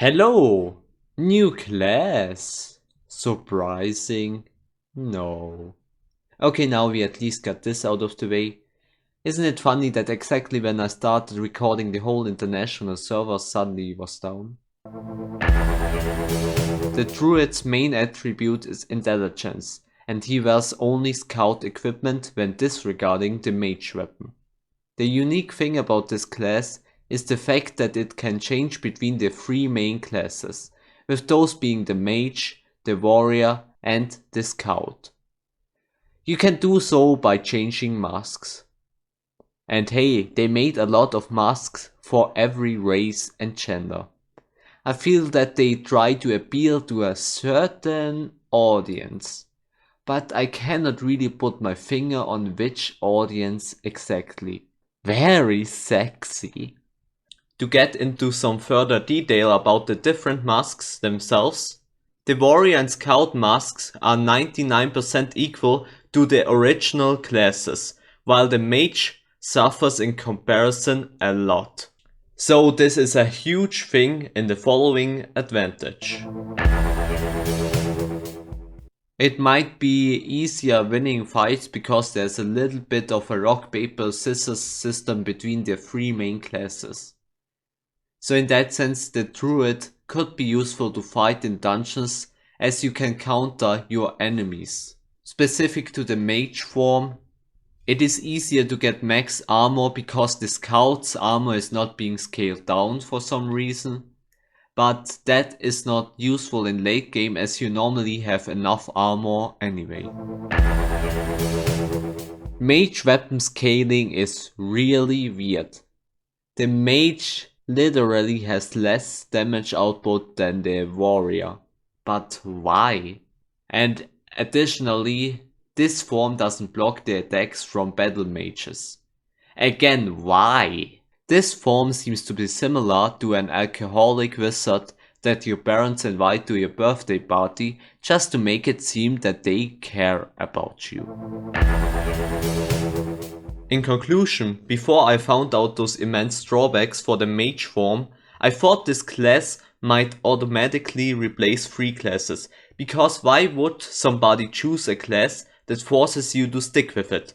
Hello! New class. Surprising? No. Okay, now we at least got this out of the way. Isn't it funny that exactly when I started recording the whole international server suddenly was down? The Druid's main attribute is intelligence, and he wears only scout equipment when disregarding the mage weapon. The unique thing about this class is the fact that it can change between the three main classes, with those being the mage, the warrior and the scout. You can do so by changing masks. And hey, they made a lot of masks for every race and gender. I feel that they try to appeal to a certain audience, but I cannot really put my finger on which audience exactly. Very sexy. To get into some further detail about the different masks themselves, the warrior and scout masks are 99% equal to the original classes, while the mage suffers in comparison a lot. So this is a huge thing in the following advantage. It might be easier winning fights because there's a little bit of a rock paper scissors system between the three main classes. So in that sense the Druid could be useful to fight in dungeons as you can counter your enemies. Specific to the mage form, it is easier to get max armor because the scout's armor is not being scaled down for some reason. But that is not useful in late game as you normally have enough armor anyway. Mage weapon scaling is really weird. The mage literally has less damage output than the warrior. But why? And additionally, this form doesn't block the attacks from battle mages. Again, why? This form seems to be similar to an alcoholic wizard that your parents invite to your birthday party just to make it seem that they care about you. In conclusion, before I found out those immense drawbacks for the mage form, I thought this class might automatically replace three classes, because why would somebody choose a class that forces you to stick with it?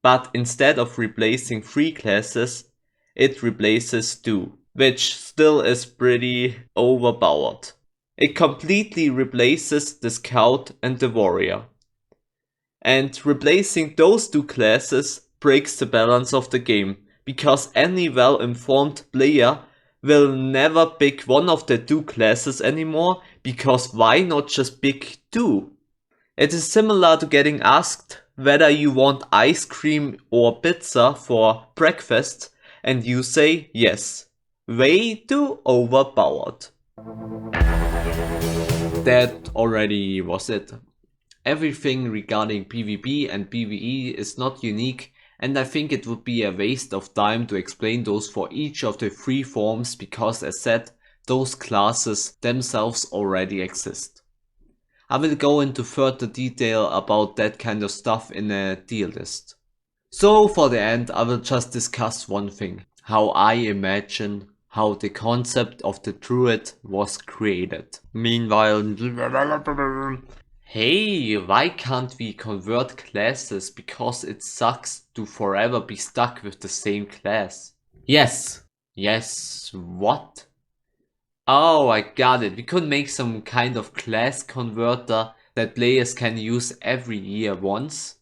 But instead of replacing three classes, it replaces two, which still is pretty overpowered. It completely replaces the scout and the warrior. And replacing those two classes breaks the balance of the game, because any well-informed player will never pick one of the two classes anymore, because why not just pick two? It is similar to getting asked whether you want ice cream or pizza for breakfast and you say yes. Way too overpowered. That already was it. Everything regarding PvP and PvE is not unique, and I think it would be a waste of time to explain those for each of the three forms because as said, those classes themselves already exist. I will go into further detail about that kind of stuff in a tier list. So for the end I will just discuss one thing, how I imagine how the concept of the Druid was created. Meanwhile, hey, why can't we convert classes because it sucks to forever be stuck with the same class? Yes, what? Oh, I got it. We could make some kind of class converter that players can use every year once.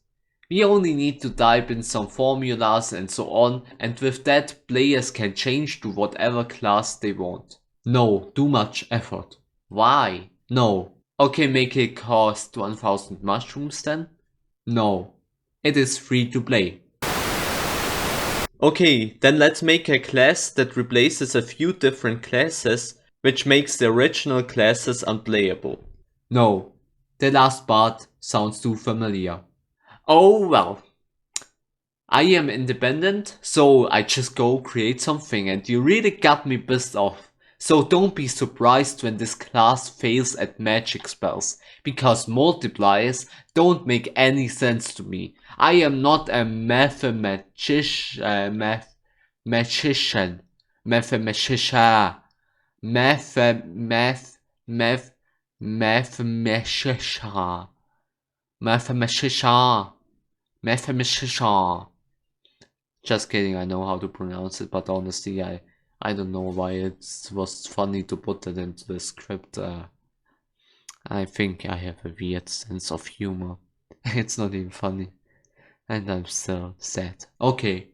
We only need to type in some formulas and so on, and with that players can change to whatever class they want. No, too much effort. Why? No. Okay, make it cost 1000 mushrooms then? No. It is free to play. Okay, then let's make a class that replaces a few different classes, which makes the original classes unplayable. No, the last part sounds too familiar. Oh well. I am independent, so I just go create something and you really got me pissed off. So don't be surprised when this class fails at magic spells, because multipliers don't make any sense to me. I am not a mathematician. Math, math, mathematician. Mathematician. Mathematician. Just kidding, I know how to pronounce it, but honestly, I don't know why it was funny to put that into the script. I think I have a weird sense of humor. It's not even funny. And I'm still sad. Okay.